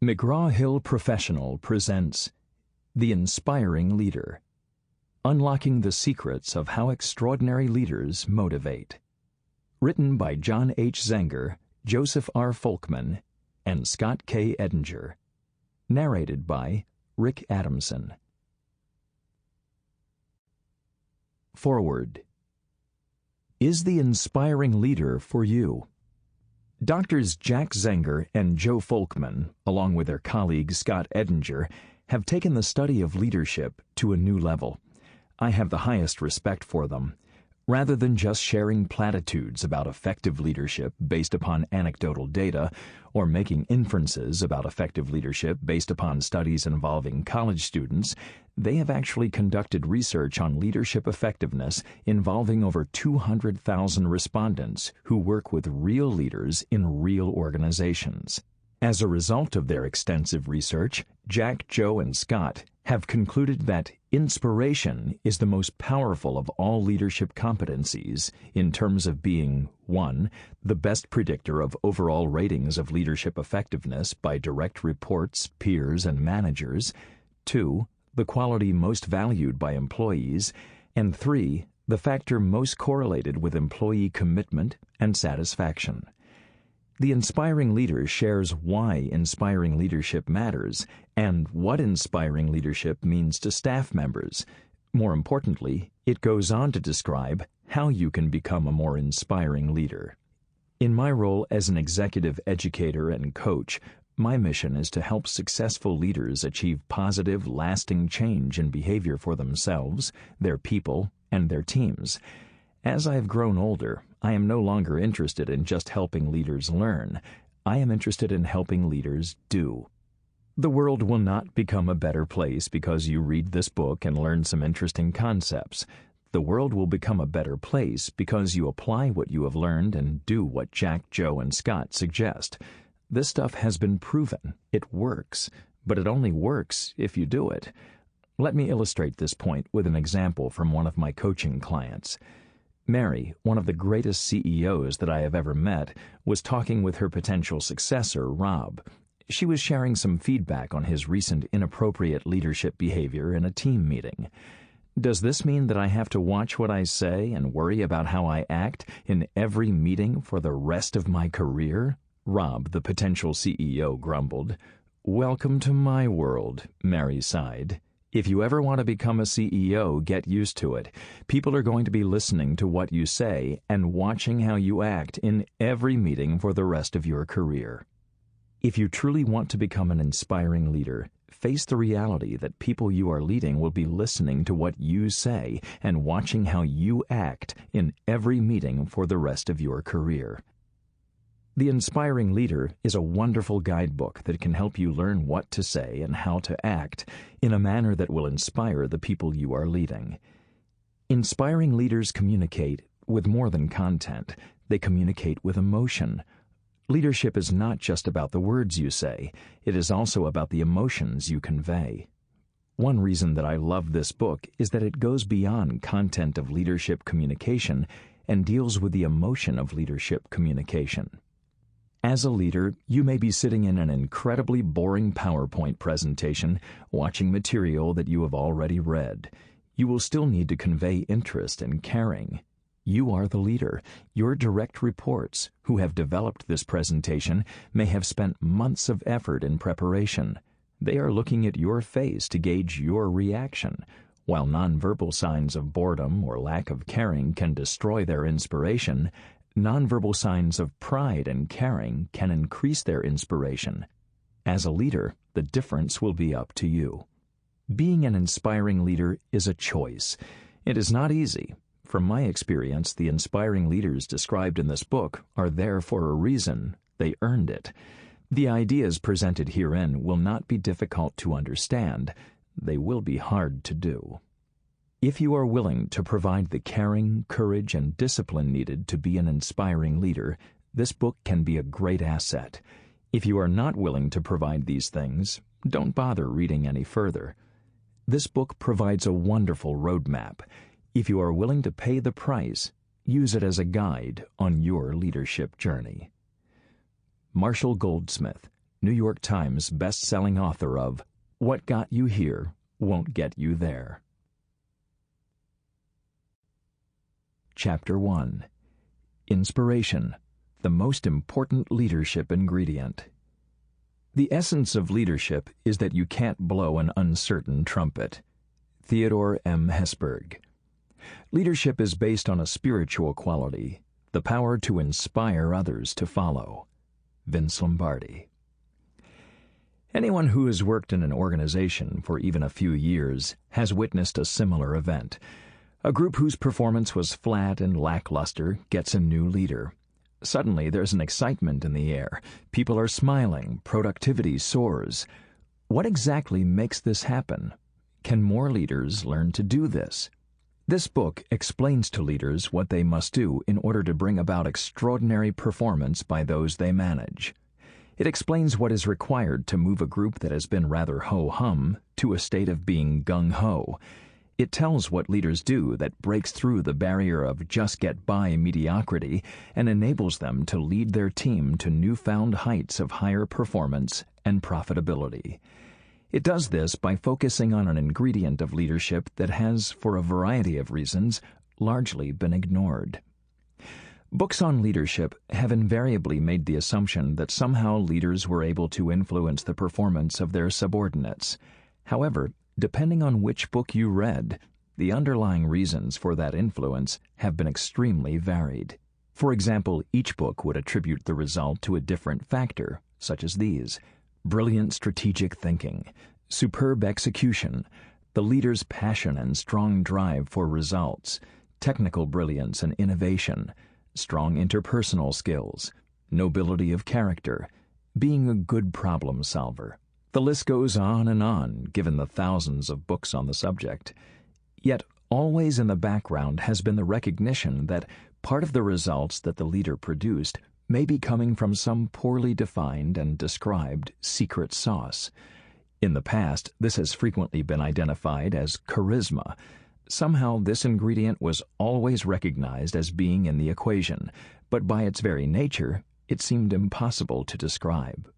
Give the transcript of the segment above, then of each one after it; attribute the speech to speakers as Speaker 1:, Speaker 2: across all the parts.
Speaker 1: McGraw-Hill Professional presents The Inspiring Leader, Unlocking the Secrets of How Extraordinary Leaders Motivate. Written by John H. Zenger, Joseph R. Folkman, and Scott K. Edinger. Narrated by Rick Adamson. Foreword. Is the inspiring leader for you? Doctors Jack Zenger and Joe Folkman, along with their colleague Scott Edinger, have taken the study of leadership to a new level. I have the highest respect for them. Rather than just sharing platitudes about effective leadership based upon anecdotal data, or making inferences about effective leadership based upon studies involving college students, they have actually conducted research on leadership effectiveness involving over 200,000 respondents who work with real leaders in real organizations. As a result of their extensive research, Jack, Joe, and Scott have concluded that inspiration is the most powerful of all leadership competencies in terms of being 1. The best predictor of overall ratings of leadership effectiveness by direct reports, peers, and managers, 2. The quality most valued by employees, and 3. The factor most correlated with employee commitment and satisfaction. The inspiring leader shares why inspiring leadership matters and what inspiring leadership means to staff members. More importantly, it goes on to describe how you can become a more inspiring leader. In my role as an executive educator and coach, my mission is to help successful leaders achieve positive, lasting change in behavior for themselves, their people, and their teams. As I have grown older, I am no longer interested in just helping leaders learn. I am interested in helping leaders do. The world will not become a better place because you read this book and learn some interesting concepts. The world will become a better place because you apply what you have learned and do what Jack, Joe, and Scott suggest. This stuff has been proven. It works, but it only works if you do it. Let me illustrate this point with an example from one of my coaching clients. Mary, one of the greatest CEOs that I have ever met, was talking with her potential successor, Rob. She was sharing some feedback on his recent inappropriate leadership behavior in a team meeting. Does this mean that I have to watch what I say and worry about how I act in every meeting for the rest of my career? Rob, the potential CEO, grumbled. Welcome to my world, Mary sighed. If you ever want to become a CEO, get used to it. People are going to be listening to what you say and watching how you act in every meeting for the rest of your career. If you truly want to become an inspiring leader, face the reality that people you are leading will be listening to what you say and watching how you act in every meeting for the rest of your career. The Inspiring Leader is a wonderful guidebook that can help you learn what to say and how to act in a manner that will inspire the people you are leading. Inspiring leaders communicate with more than content. They communicate with emotion. Leadership is not just about the words you say. It is also about the emotions you convey. One reason that I love this book is that it goes beyond content of leadership communication and deals with the emotion of leadership communication. As a leader, you may be sitting in an incredibly boring PowerPoint presentation, watching material that you have already read. You will still need to convey interest and caring. You are the leader. Your direct reports, who have developed this presentation, may have spent months of effort in preparation. They are looking at your face to gauge your reaction. While nonverbal signs of boredom or lack of caring can destroy their inspiration, nonverbal signs of pride and caring can increase their inspiration. As a leader, the difference will be up to you. Being an inspiring leader is a choice. It is not easy. From my experience, the inspiring leaders described in this book are there for a reason. They earned it. The ideas presented herein will not be difficult to understand. They will be hard to do. If you are willing to provide the caring, courage, and discipline needed to be an inspiring leader, this book can be a great asset. If you are not willing to provide these things, don't bother reading any further. This book provides a wonderful roadmap. If you are willing to pay the price, use it as a guide on your leadership journey. Marshall Goldsmith, New York Times best-selling author of What Got You Here Won't Get You There. Chapter 1. Inspiration, the most important leadership ingredient. The essence of leadership is that you can't blow an uncertain trumpet. Theodore M. Hesburgh. Leadership is based on a spiritual quality, the power to inspire others to follow. Vince Lombardi. Anyone who has worked in an organization for even a few years has witnessed a similar event. A group whose performance was flat and lackluster gets a new leader. Suddenly there's an excitement in the air. People are smiling. Productivity soars. What exactly makes this happen? Can more leaders learn to do this? This book explains to leaders what they must do in order to bring about extraordinary performance by those they manage. It explains what is required to move a group that has been rather ho-hum to a state of being gung-ho. It tells what leaders do that breaks through the barrier of just-get-by mediocrity and enables them to lead their team to newfound heights of higher performance and profitability. It does this by focusing on an ingredient of leadership that has, for a variety of reasons, largely been ignored. Books on leadership have invariably made the assumption that somehow leaders were able to influence the performance of their subordinates. However, depending on which book you read, the underlying reasons for that influence have been extremely varied. For example, each book would attribute the result to a different factor, such as these: brilliant strategic thinking, superb execution, the leader's passion and strong drive for results, technical brilliance and innovation, strong interpersonal skills, nobility of character, being a good problem solver. The list goes on, given the thousands of books on the subject. Yet, always in the background has been the recognition that part of the results that the leader produced may be coming from some poorly defined and described secret sauce. In the past, this has frequently been identified as charisma. Somehow, this ingredient was always recognized as being in the equation, but by its very nature, it seemed impossible to describe.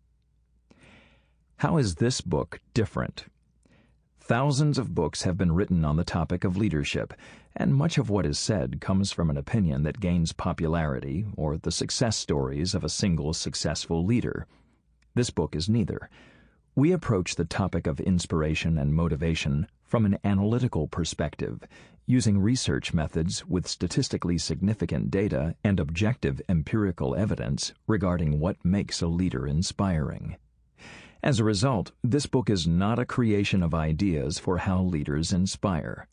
Speaker 1: How is this book different? Thousands of books have been written on the topic of leadership, and much of what is said comes from an opinion that gains popularity or the success stories of a single successful leader. This book is neither. We approach the topic of inspiration and motivation from an analytical perspective, using research methods with statistically significant data and objective empirical evidence regarding what makes a leader inspiring. As a result, this book is not a creation of ideas for how leaders inspire.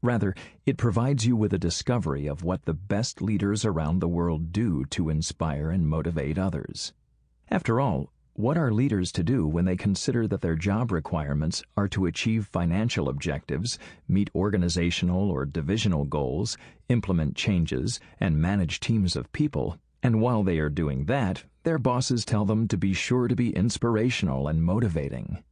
Speaker 1: Rather, it provides you with a discovery of what the best leaders around the world do to inspire and motivate others. After all, what are leaders to do when they consider that their job requirements are to achieve financial objectives, meet organizational or divisional goals, implement changes, and manage teams of people, and while they are doing that, their bosses tell them to be sure to be inspirational and motivating?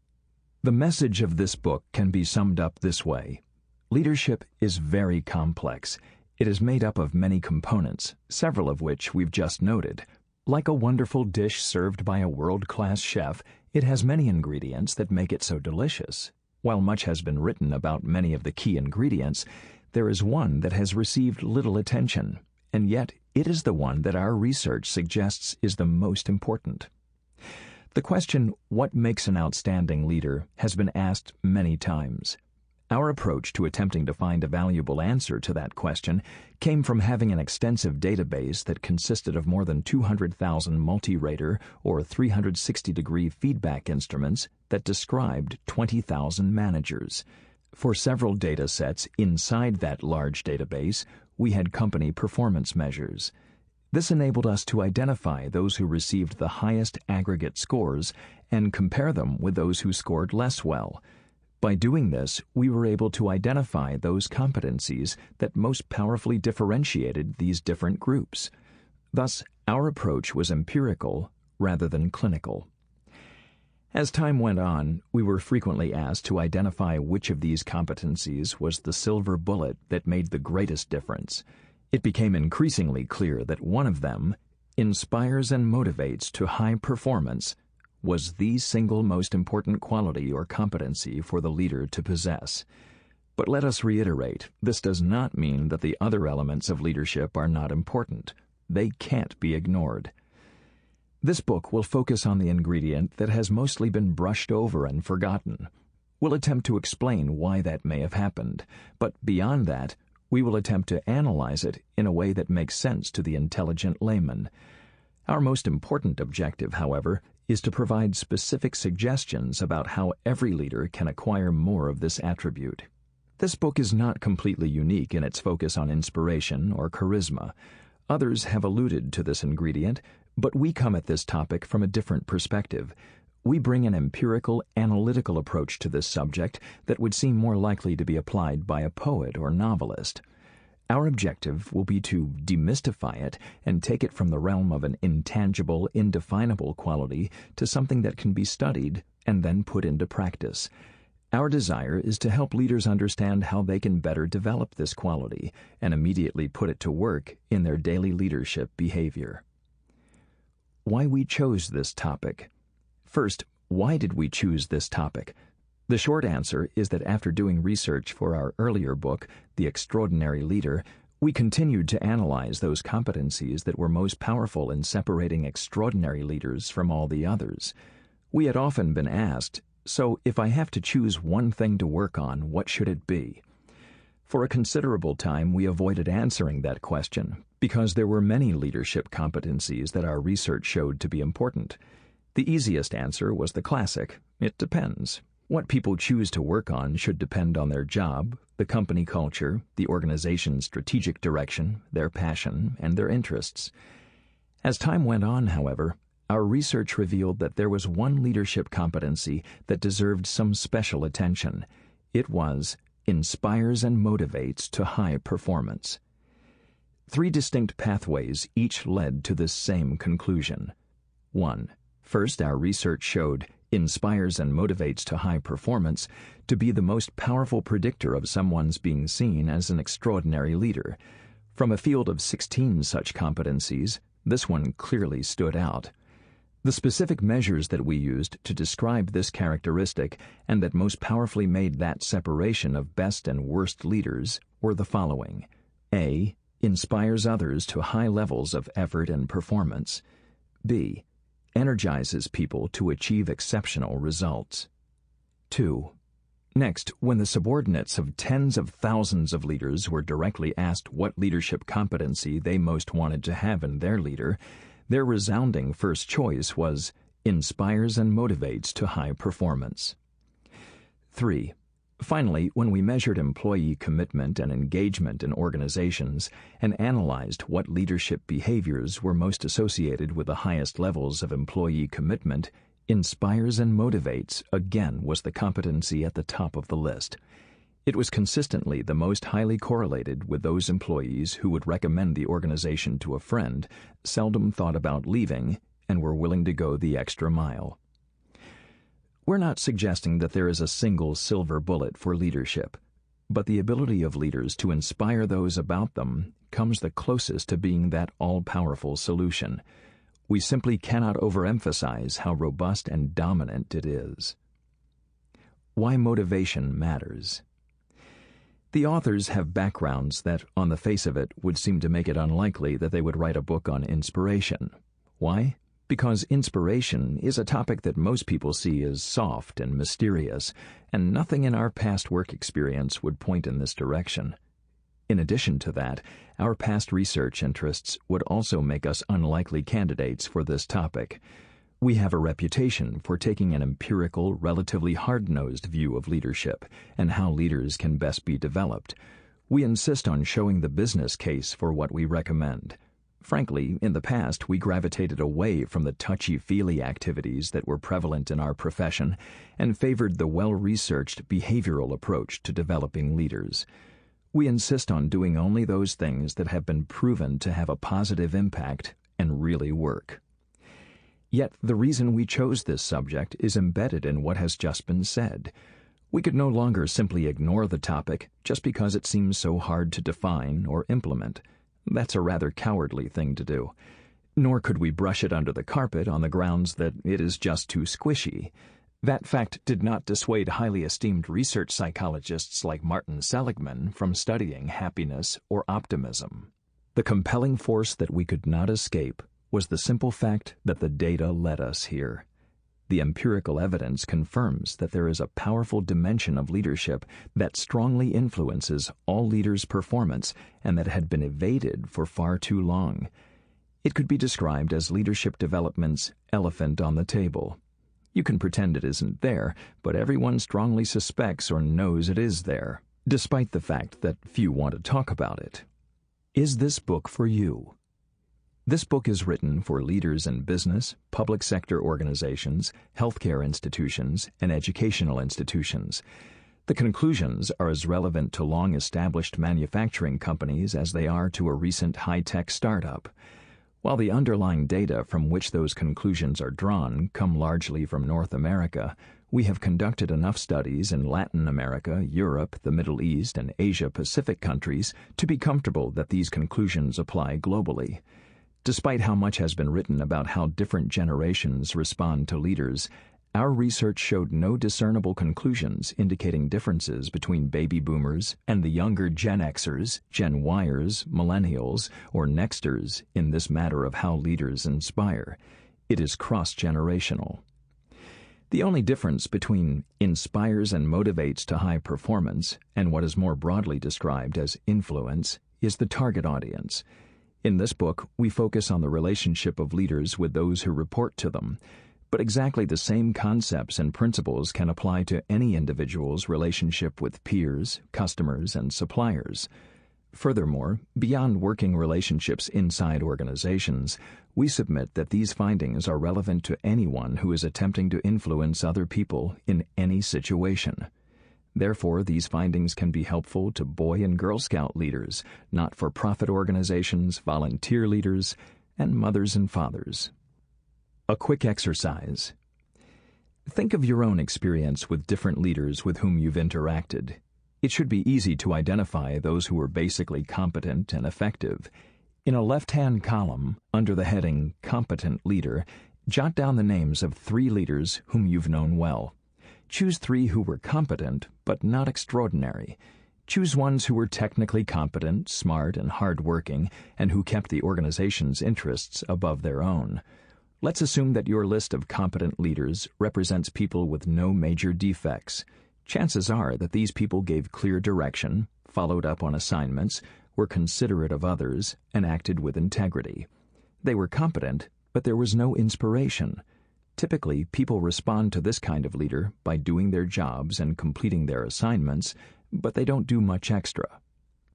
Speaker 1: The message of this book can be summed up this way. Leadership is very complex. It is made up of many components, several of which we've just noted. Like a wonderful dish served by a world-class chef, it has many ingredients that make it so delicious. While much has been written about many of the key ingredients, there is one that has received little attention, and yet it is the one that our research suggests is the most important. The question, what makes an outstanding leader, has been asked many times. Our approach to attempting to find a valuable answer to that question came from having an extensive database that consisted of more than 200,000 multi-rater or 360-degree feedback instruments that described 20,000 managers. For several data sets inside that large database, we had company performance measures. This enabled us to identify those who received the highest aggregate scores and compare them with those who scored less well. By doing this, we were able to identify those competencies that most powerfully differentiated these different groups. Thus, our approach was empirical rather than clinical. As time went on, we were frequently asked to identify which of these competencies was the silver bullet that made the greatest difference. It became increasingly clear that one of them, inspires and motivates to high performance, was the single most important quality or competency for the leader to possess. But let us reiterate, this does not mean that the other elements of leadership are not important. They can't be ignored. This book will focus on the ingredient that has mostly been brushed over and forgotten. We'll attempt to explain why that may have happened, but beyond that, we will attempt to analyze it in a way that makes sense to the intelligent layman. Our most important objective, however, is to provide specific suggestions about how every leader can acquire more of this attribute. This book is not completely unique in its focus on inspiration or charisma. Others have alluded to this ingredient, but we come at this topic from a different perspective. We bring an empirical, analytical approach to this subject that would seem more likely to be applied by a poet or novelist. Our objective will be to demystify it and take it from the realm of an intangible, indefinable quality to something that can be studied and then put into practice. Our desire is to help leaders understand how they can better develop this quality and immediately put it to work in their daily leadership behavior. Why we chose this topic. First, why did we choose this topic? The short answer is that after doing research for our earlier book, The Extraordinary Leader, we continued to analyze those competencies that were most powerful in separating extraordinary leaders from all the others. We had often been asked, so if I have to choose one thing to work on, what should it be? For a considerable time, we avoided answering that question because there were many leadership competencies that our research showed to be important. The easiest answer was the classic, it depends. What people choose to work on should depend on their job, the company culture, the organization's strategic direction, their passion, and their interests. As time went on, however, our research revealed that there was one leadership competency that deserved some special attention. It was inspires and motivates to high performance. 3 distinct pathways each led to this same conclusion. 1. First, our research showed inspires and motivates to high performance to be the most powerful predictor of someone's being seen as an extraordinary leader. From a field of 16 such competencies, this one clearly stood out. The specific measures that we used to describe this characteristic and that most powerfully made that separation of best and worst leaders were the following. A. Inspires others to high levels of effort and performance. B. Energizes people to achieve exceptional results. 2. Next, when the subordinates of tens of thousands of leaders were directly asked what leadership competency they most wanted to have in their leader, their resounding first choice was inspires and motivates to high performance. 3. Finally, when we measured employee commitment and engagement in organizations and analyzed what leadership behaviors were most associated with the highest levels of employee commitment, inspires and motivates again was the competency at the top of the list. It was consistently the most highly correlated with those employees who would recommend the organization to a friend, seldom thought about leaving, and were willing to go the extra mile. We're not suggesting that there is a single silver bullet for leadership, but the ability of leaders to inspire those about them comes the closest to being that all-powerful solution. We simply cannot overemphasize how robust and dominant it is. Why motivation matters. The authors have backgrounds that, on the face of it, would seem to make it unlikely that they would write a book on inspiration. Why? Because inspiration is a topic that most people see as soft and mysterious, and nothing in our past work experience would point in this direction. In addition to that, our past research interests would also make us unlikely candidates for this topic. We have a reputation for taking an empirical, relatively hard-nosed view of leadership and how leaders can best be developed. We insist on showing the business case for what we recommend. Frankly, in the past, we gravitated away from the touchy-feely activities that were prevalent in our profession and favored the well-researched behavioral approach to developing leaders. We insist on doing only those things that have been proven to have a positive impact and really work. Yet the reason we chose this subject is embedded in what has just been said. We could no longer simply ignore the topic just because it seems so hard to define or implement. That's a rather cowardly thing to do. Nor could we brush it under the carpet on the grounds that it is just too squishy. That fact did not dissuade highly esteemed research psychologists like Martin Seligman from studying happiness or optimism. The compelling force that we could not escape was the simple fact that the data led us here. The empirical evidence confirms that there is a powerful dimension of leadership that strongly influences all leaders' performance and that had been evaded for far too long. It could be described as leadership development's elephant on the table. You can pretend it isn't there, but everyone strongly suspects or knows it is there, despite the fact that few want to talk about it. Is this book for you? This book is written for leaders in business, public sector organizations, healthcare institutions, and educational institutions. The conclusions are as relevant to long-established manufacturing companies as they are to a recent high-tech startup. While the underlying data from which those conclusions are drawn come largely from North America, we have conducted enough studies in Latin America, Europe, the Middle East, and Asia-Pacific countries to be comfortable that these conclusions apply globally. Despite how much has been written about how different generations respond to leaders, our research showed no discernible conclusions indicating differences between baby boomers and the younger Gen Xers, Gen Yers, millennials, or Nexters in this matter of how leaders inspire. It is cross-generational. The only difference between inspires and motivates to high performance and what is more broadly described as influence is the target audience. In this book, we focus on the relationship of leaders with those who report to them, but exactly the same concepts and principles can apply to any individual's relationship with peers, customers, and suppliers. Furthermore, beyond working relationships inside organizations, we submit that these findings are relevant to anyone who is attempting to influence other people in any situation. Therefore, these findings can be helpful to Boy and Girl Scout leaders, not-for-profit organizations, volunteer leaders, and mothers and fathers. A quick exercise. Think of your own experience with different leaders with whom you've interacted. It should be easy to identify those who are basically competent and effective. In a left-hand column, under the heading Competent Leader, jot down the names of 3 leaders whom you've known well. Choose 3 who were competent, but not extraordinary. Choose ones who were technically competent, smart, and hard-working, and who kept the organization's interests above their own. Let's assume that your list of competent leaders represents people with no major defects. Chances are that these people gave clear direction, followed up on assignments, were considerate of others, and acted with integrity. They were competent, but there was no inspiration. Typically, people respond to this kind of leader by doing their jobs and completing their assignments, but they don't do much extra.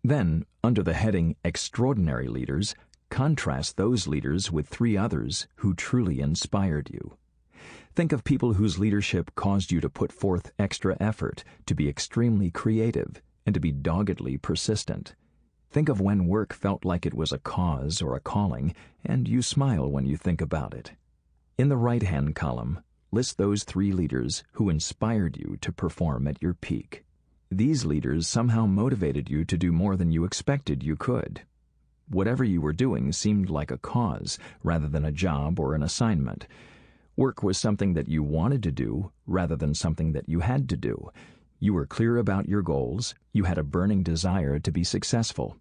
Speaker 1: Then, under the heading Extraordinary Leaders, contrast those leaders with 3 others who truly inspired you. Think of people whose leadership caused you to put forth extra effort, to be extremely creative, and to be doggedly persistent. Think of when work felt like it was a cause or a calling, and you smile when you think about it. In the right-hand column, list those 3 leaders who inspired you to perform at your peak. These leaders somehow motivated you to do more than you expected you could. Whatever you were doing seemed like a cause rather than a job or an assignment. Work was something that you wanted to do rather than something that you had to do. You were clear about your goals. You had a burning desire to be successful.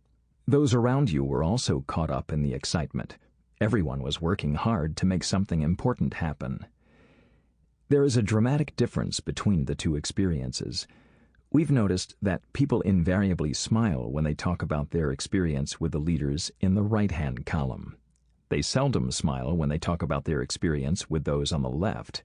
Speaker 1: Those around you were also caught up in the excitement. Everyone was working hard to make something important happen. There is a dramatic difference between the 2 experiences. We've noticed that people invariably smile when they talk about their experience with the leaders in the right-hand column. They seldom smile when they talk about their experience with those on the left.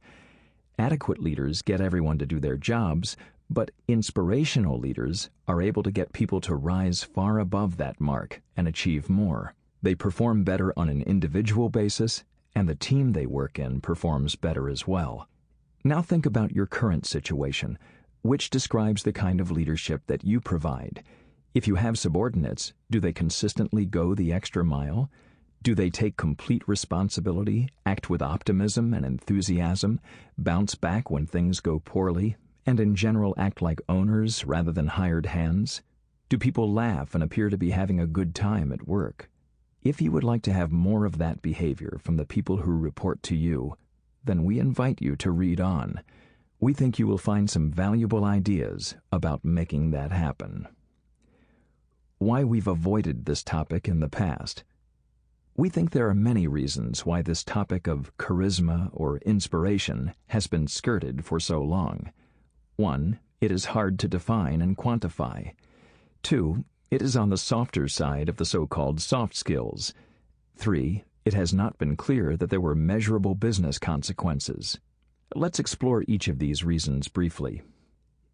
Speaker 1: Adequate leaders get everyone to do their jobs, but inspirational leaders are able to get people to rise far above that mark and achieve more. They perform better on an individual basis, and the team they work in performs better as well. Now think about your current situation, which describes the kind of leadership that you provide. If you have subordinates, do they consistently go the extra mile? Do they take complete responsibility, act with optimism and enthusiasm, bounce back when things go poorly, and in general act like owners rather than hired hands? Do people laugh and appear to be having a good time at work? If you would like to have more of that behavior from the people who report to you, then we invite you to read on. We think you will find some valuable ideas about making that happen. Why we've avoided this topic in the past. We think there are many reasons why this topic of charisma or inspiration has been skirted for so long. 1, it is hard to define and quantify. 2, it is on the softer side of the so-called soft skills. 3, it has not been clear that there were measurable business consequences. Let's explore each of these reasons briefly.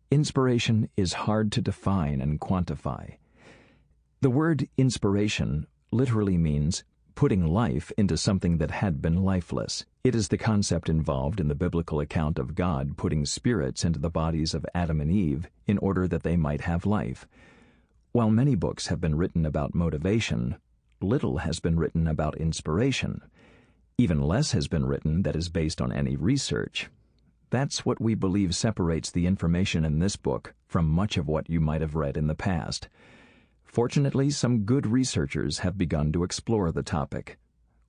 Speaker 1: Inspiration is hard to define and quantify. The word inspiration literally means putting life into something that had been lifeless. It is the concept involved in the biblical account of God putting spirits into the bodies of Adam and Eve in order that they might have life. While many books have been written about motivation, little has been written about inspiration. Even less has been written that is based on any research. That's what we believe separates the information in this book from much of what you might have read in the past. Fortunately, some good researchers have begun to explore the topic.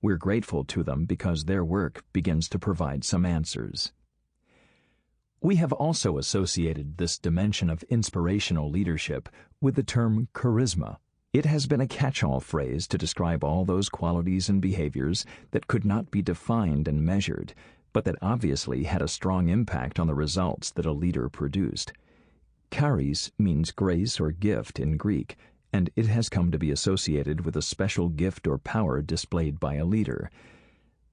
Speaker 1: We're grateful to them because their work begins to provide some answers. We have also associated this dimension of inspirational leadership with the term charisma. It has been a catch-all phrase to describe all those qualities and behaviors that could not be defined and measured, but that obviously had a strong impact on the results that a leader produced. Charis means grace or gift in Greek, and it has come to be associated with a special gift or power displayed by a leader.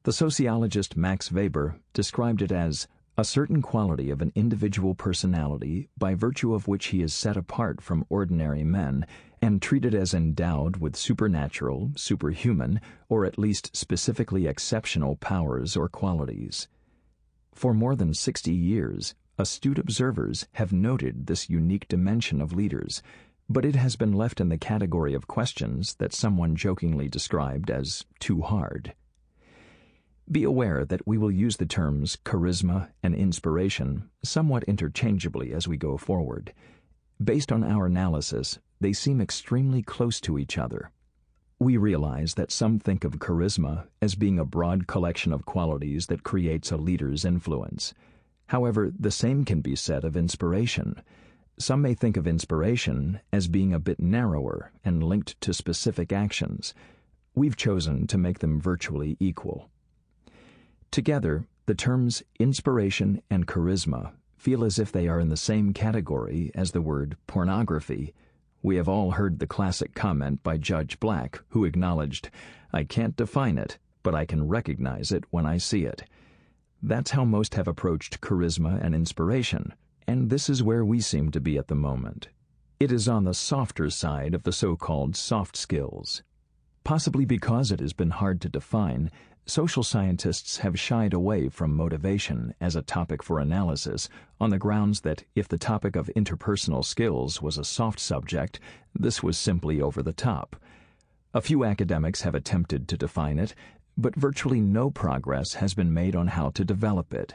Speaker 1: The sociologist Max Weber described it as a certain quality of an individual personality by virtue of which he is set apart from ordinary men and treated as endowed with supernatural, superhuman, or at least specifically exceptional powers or qualities. For more than 60 years, astute observers have noted this unique dimension of leaders, but it has been left in the category of questions that someone jokingly described as too hard. Be aware that we will use the terms charisma and inspiration somewhat interchangeably as we go forward. Based on our analysis, they seem extremely close to each other. We realize that some think of charisma as being a broad collection of qualities that creates a leader's influence. However, the same can be said of inspiration. Some may think of inspiration as being a bit narrower and linked to specific actions. We've chosen to make them virtually equal. Together, the terms inspiration and charisma feel as if they are in the same category as the word pornography. We have all heard the classic comment by Judge Black, who acknowledged, "I can't define it, but I can recognize it when I see it." That's how most have approached charisma and inspiration, and this is where we seem to be at the moment. It is on the softer side of the so-called soft skills. Possibly because it has been hard to define, social scientists have shied away from motivation as a topic for analysis on the grounds that if the topic of interpersonal skills was a soft subject, this was simply over the top. A few academics have attempted to define it, but virtually no progress has been made on how to develop it.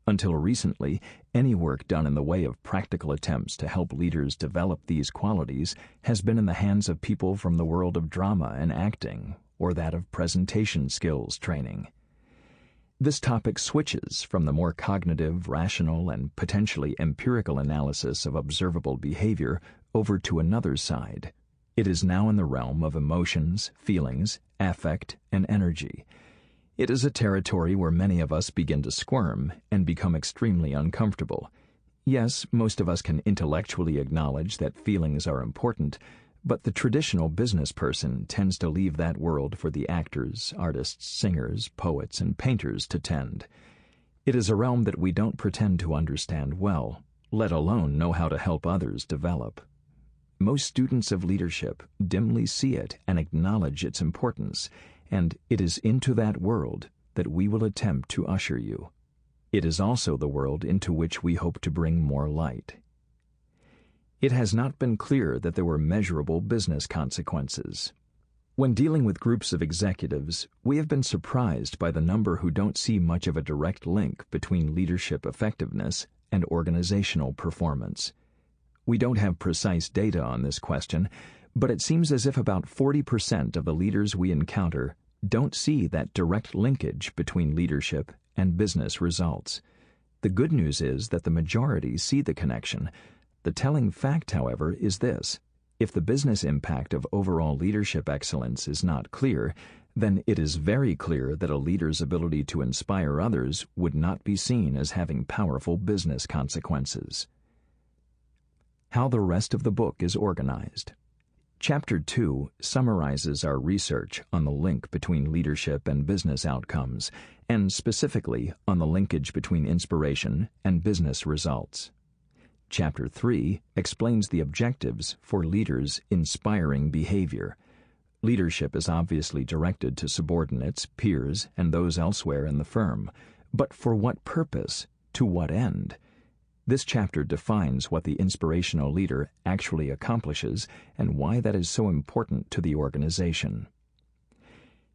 Speaker 1: Until recently, any work done in the way of practical attempts to help leaders develop these qualities has been in the hands of people from the world of drama and acting, or that of presentation skills training. This topic switches from the more cognitive, rational, and potentially empirical analysis of observable behavior over to another side. It is now in the realm of emotions, feelings, affect, and energy. It is a territory where many of us begin to squirm and become extremely uncomfortable. Yes, most of us can intellectually acknowledge that feelings are important, but the traditional business person tends to leave that world for the actors, artists, singers, poets, and painters to tend. It is a realm that we don't pretend to understand well, let alone know how to help others develop. Most students of leadership dimly see it and acknowledge its importance, and it is into that world that we will attempt to usher you. It is also the world into which we hope to bring more light. It has not been clear that there were measurable business consequences. When dealing with groups of executives, we have been surprised by the number who don't see much of a direct link between leadership effectiveness and organizational performance. We don't have precise data on this question, But it seems as if about 40% of the leaders we encounter don't see that direct linkage between leadership and business results. The good news is that the majority see the connection. The telling fact, however, is this: if the business impact of overall leadership excellence is not clear, then it is very clear that a leader's ability to inspire others would not be seen as having powerful business consequences. How the rest of the book is organized. Chapter 2 summarizes our research on the link between leadership and business outcomes, and specifically on the linkage between inspiration and business results. Chapter 3 explains the objectives for leaders' inspiring behavior. Leadership is obviously directed to subordinates, peers, and those elsewhere in the firm. But for what purpose? To what end? This chapter defines what the inspirational leader actually accomplishes and why that is so important to the organization.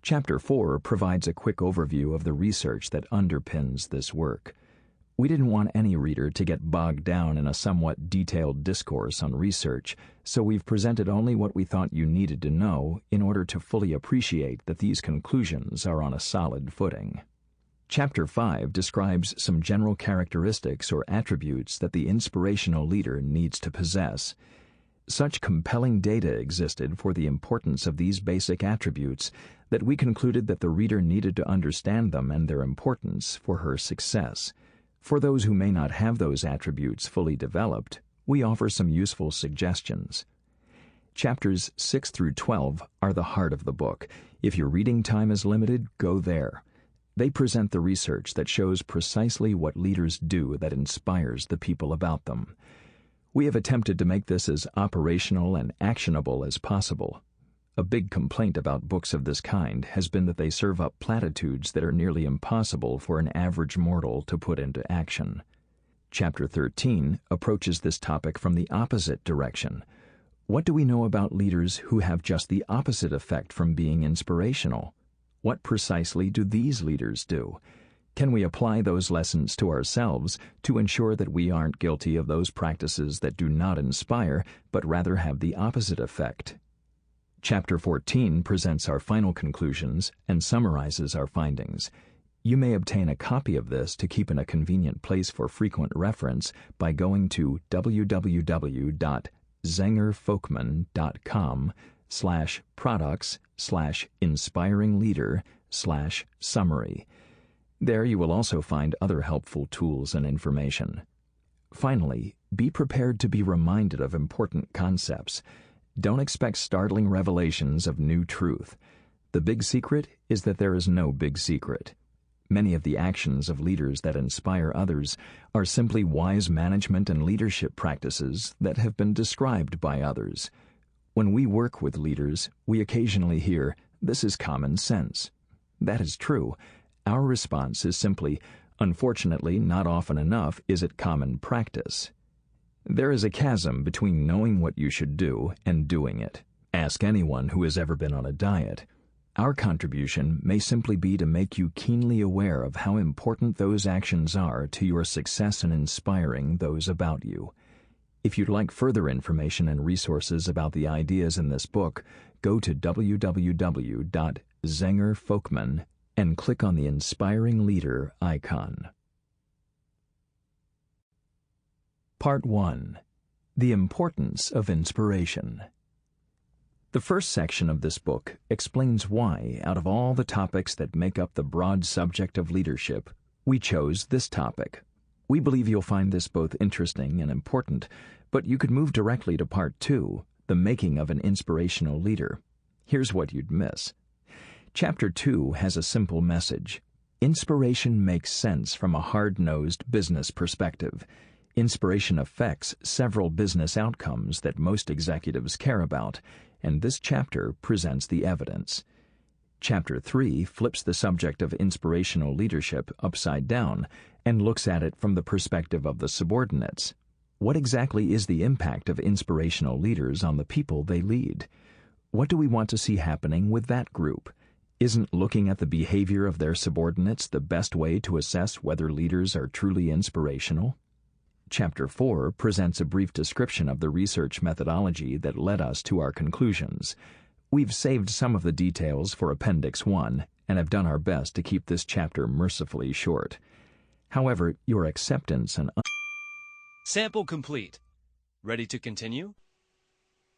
Speaker 1: Chapter 4 provides a quick overview of the research that underpins this work. We didn't want any reader to get bogged down in a somewhat detailed discourse on research, so we've presented only what we thought you needed to know in order to fully appreciate that these conclusions are on a solid footing. Chapter 5 describes some general characteristics or attributes that the inspirational leader needs to possess. Such compelling data existed for the importance of these basic attributes that we concluded that the reader needed to understand them and their importance for her success. For those who may not have those attributes fully developed, we offer some useful suggestions. Chapters 6 through 12 are the heart of the book. If your reading time is limited, go there. They present the research that shows precisely what leaders do that inspires the people about them. We have attempted to make this as operational and actionable as possible. A big complaint about books of this kind has been that they serve up platitudes that are nearly impossible for an average mortal to put into action. Chapter 13 approaches this topic from the opposite direction. What do we know about leaders who have just the opposite effect from being inspirational? What precisely do these leaders do? Can we apply those lessons to ourselves to ensure that we aren't guilty of those practices that do not inspire, but rather have the opposite effect? Chapter 14 presents our final conclusions and summarizes our findings. You may obtain a copy of this to keep in a convenient place for frequent reference by going to www.zengerfolkman.com/products/inspiring-leader/summary. There you will also find other helpful tools and information. Finally, be prepared to be reminded of important concepts. Don't expect startling revelations of new truth. The big secret is that there is no big secret. Many of the actions of leaders that inspire others are simply wise management and leadership practices that have been described by others. When we work with leaders, we occasionally hear, "This is common sense." That is true. Our response is simply, "Unfortunately, not often enough is it common practice." There is a chasm between knowing what you should do and doing it. Ask anyone who has ever been on a diet. Our contribution may simply be to make you keenly aware of how important those actions are to your success in inspiring those about you. If you'd like further information and resources about the ideas in this book, go to www.zengerfolkman.com and click on the Inspiring Leader icon. Part 1. The Importance of Inspiration. The first section of this book explains why, out of all the topics that make up the broad subject of leadership, we chose this topic. We believe you'll find this both interesting and important, but you could move directly to Part 2, the making of an inspirational leader. Here's what you'd miss. Chapter 2 has a simple message. Inspiration makes sense from a hard-nosed business perspective. Inspiration affects several business outcomes that most executives care about, and this chapter presents the evidence. Chapter 3 flips the subject of inspirational leadership upside down and looks at it from the perspective of the subordinates. What exactly is the impact of inspirational leaders on the people they lead? What do we want to see happening with that group? Isn't looking at the behavior of their subordinates the best way to assess whether leaders are truly inspirational? Chapter 4 presents a brief description of the research methodology that led us to our conclusions. We've saved some of the details for Appendix 1 and have done our best to keep this chapter mercifully short. However, your acceptance and
Speaker 2: Sample complete. Ready to continue?